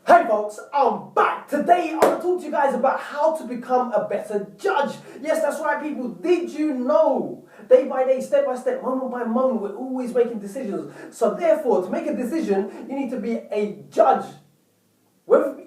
Hey folks, I'm back. Today I'm going to talk to you guys about how to become a better judge. Yes, that's right people. Did you know? Day by day, step by step, moment by moment, we're always making decisions. So therefore, to make a decision, you need to be a judge. Whether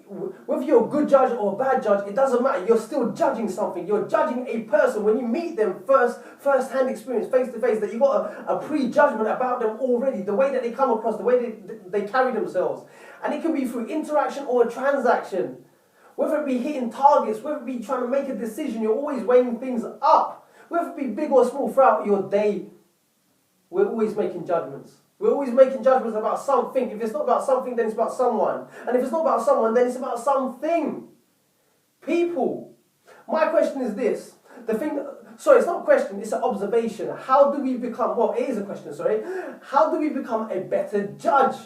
you're a good judge or a bad judge, it doesn't matter. You're still judging something. You're judging a person. When you meet them first-hand experience, face-to-face, that you've got a prejudgment about them already, the way that they come across, the way they carry themselves. And it can be through interaction or a transaction. Whether it be hitting targets, whether it be trying to make a decision, you're always weighing things up. Whether it be big or small throughout your day, we're always making judgments. We're always making judgments about something. If it's not about something, then it's about someone. And if it's not about someone, then it's about something. People. My question is this. It's not a question, it's an observation. How do we become, well, it is a question, sorry. How do we become a better judge?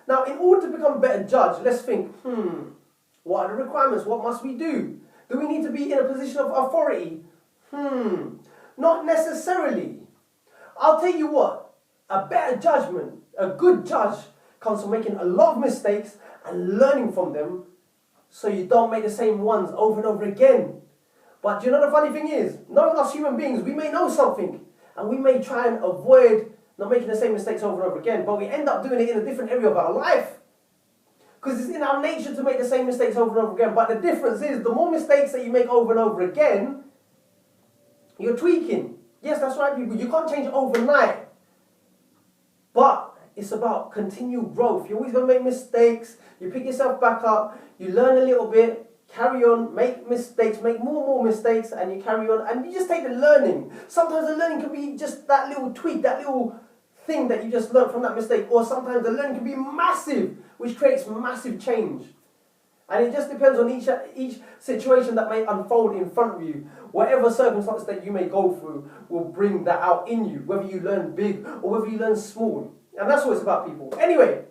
Now, in order to become a better judge, let's think, what are the requirements? What must we do? Do we need to be in a position of authority? Not necessarily. I'll tell you what. A better judgment, a good judge, comes from making a lot of mistakes and learning from them so you don't make the same ones over and over again. But do you know the funny thing is, knowing us human beings, we may know something and we may try and avoid not making the same mistakes over and over again, but we end up doing it in a different area of our life. Because it's in our nature to make the same mistakes over and over again. But the difference is, the more mistakes that you make over and over again, you're tweaking. Yes, that's right, people. You can't change it overnight. But it's about continued growth. You're always going to make mistakes. You pick yourself back up. You learn a little bit. Carry on. Make mistakes. Make more mistakes. And you carry on. And you just take the learning. Sometimes the learning can be just that little tweak. That little thing that you just learned from that mistake. Or sometimes the learning can be massive. Which creates massive change. And it just depends on each situation that may unfold in front of you. Whatever circumstance that you may go through will bring that out in you. Whether you learn big or whether you learn small. And that's what it's about, people. Anyway,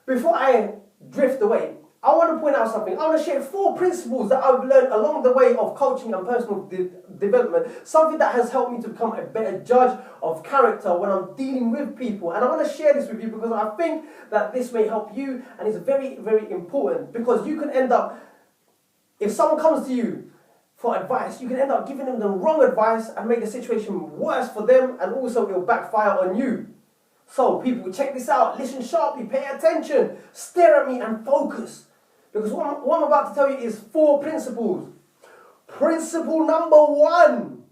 before I drift away, I want to point out something. I want to share 4 principles that I've learned along the way of coaching and personal development. Something that has helped me to become a better judge of character when I'm dealing with people. And I want to share this with you because I think that this may help you. And it's very, very important. Because you can end up, if someone comes to you for advice, you can end up giving them the wrong advice and make the situation worse for them. And also it will backfire on you. So people, check this out. Listen sharply. Pay attention. Stare at me and focus. Because what I'm about to tell you is 4 principles. Principle number 1.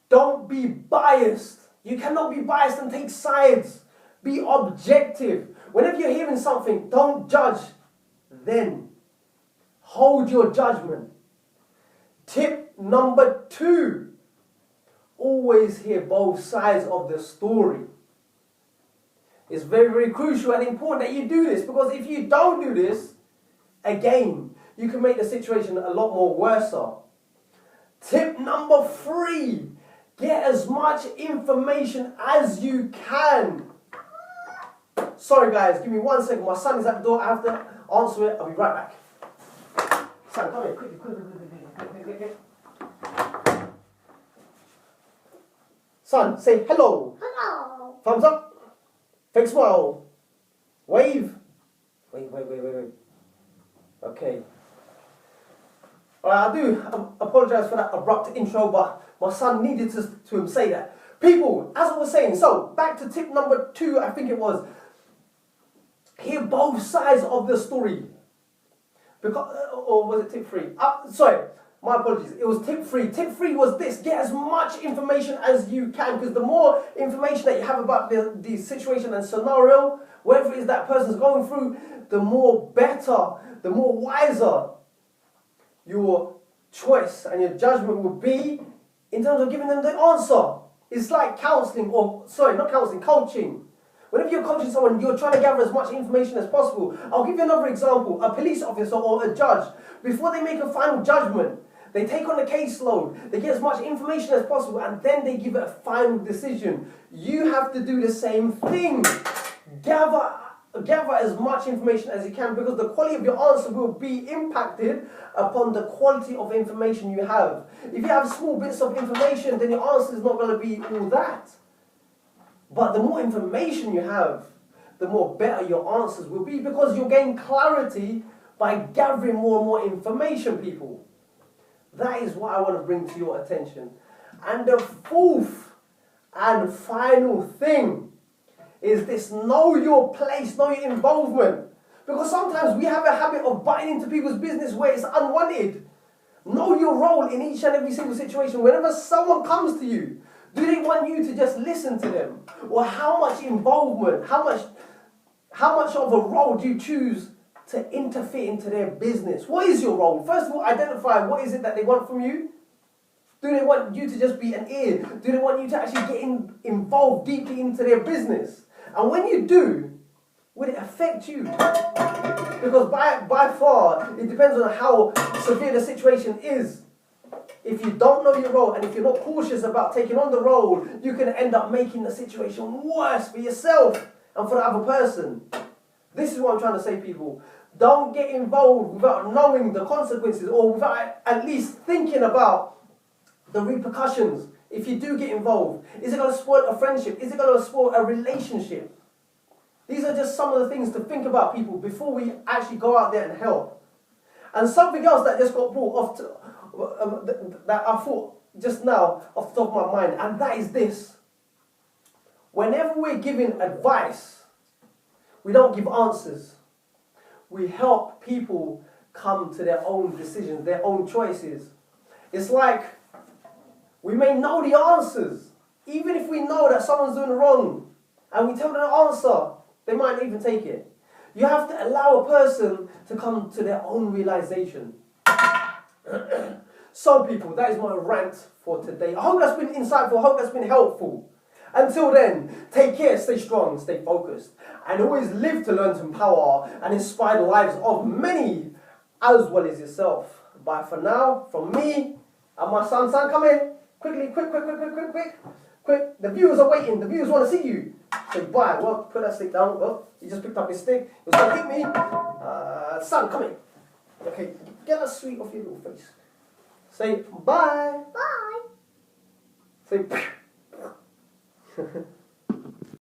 Don't be biased. You cannot be biased and take sides. Be objective. Whenever you're hearing something, don't judge. Then hold your judgment. Tip number 2. Always hear both sides of the story. It's very, very crucial and important that you do this, because if you don't do this, again, you can make the situation a lot more worse. Tip number 3, get as much information as you can. Sorry guys, give me 1 second. My son is at the door. I have to answer it. I'll be right back. Son, come here, quickly. Son, say hello. Hello. Thumbs up. Fake smile. Wave. Wait. Okay. I do apologize for that abrupt intro, but my son needed to say that. People, as I was saying, so back to tip number 2, I think it was. Hear both sides of the story. Because, or was it tip 3? Sorry. My apologies. It was tip 3. Tip 3 was this. Get as much information as you can. Because the more information that you have about the situation and scenario, whatever it is that person's going through, the more better, the more wiser your choice and your judgment will be in terms of giving them the answer. It's like counseling, coaching. Whenever you're coaching someone, you're trying to gather as much information as possible. I'll give you another example. A police officer or a judge, before they make a final judgment, they take on the caseload, they get as much information as possible, and then they give it a final decision. You have to do the same thing. Gather as much information as you can, because the quality of your answer will be impacted upon the quality of information you have. If you have small bits of information, then your answer is not going to be all that. But the more information you have, the more better your answers will be, because you'll gain clarity by gathering more and more information, people. That is what I want to bring to your attention. And the fourth and final thing is this: know your place, know your involvement. Because sometimes we have a habit of buying into people's business where it's unwanted. Know your role in each and every single situation. Whenever someone comes to you, do they want you to just listen to them? Or how much involvement, how much of a role do you choose to interfere into their business? What is your role? First of all, identify what is it that they want from you. Do they want you to just be an ear? Do they want you to actually get involved deeply into their business? And when you do, will it affect you? Because by far, it depends on how severe the situation is. If you don't know your role and if you're not cautious about taking on the role, you can end up making the situation worse for yourself and for the other person. This is what I'm trying to say, people. Don't get involved without knowing the consequences, or without at least thinking about the repercussions. If you do get involved, is it going to spoil a friendship? Is it going to spoil a relationship? These are just some of the things to think about, people, before we actually go out there and help. And something else that just got brought off that I thought just now off the top of my mind, and that is this: whenever we're giving advice, we don't give answers. We help people come to their own decisions, their own choices. It's like we may know the answers, even if we know that someone's doing wrong, and we tell them the answer, they might not even take it. You have to allow a person to come to their own realization. So, people, that is my rant for today. I hope that's been insightful. I hope that's been helpful. Until then, take care, stay strong, stay focused, and always live to learn to empower and inspire the lives of many as well as yourself. Bye for now, from me and my son. Son, come in. Quickly, quick. The viewers are waiting. The viewers want to see you. Say bye. Well, put that stick down. Well, he just picked up his stick. He was going to hit me. Son, come in. Okay, get that sweet off your little face. Say bye. Bye. Say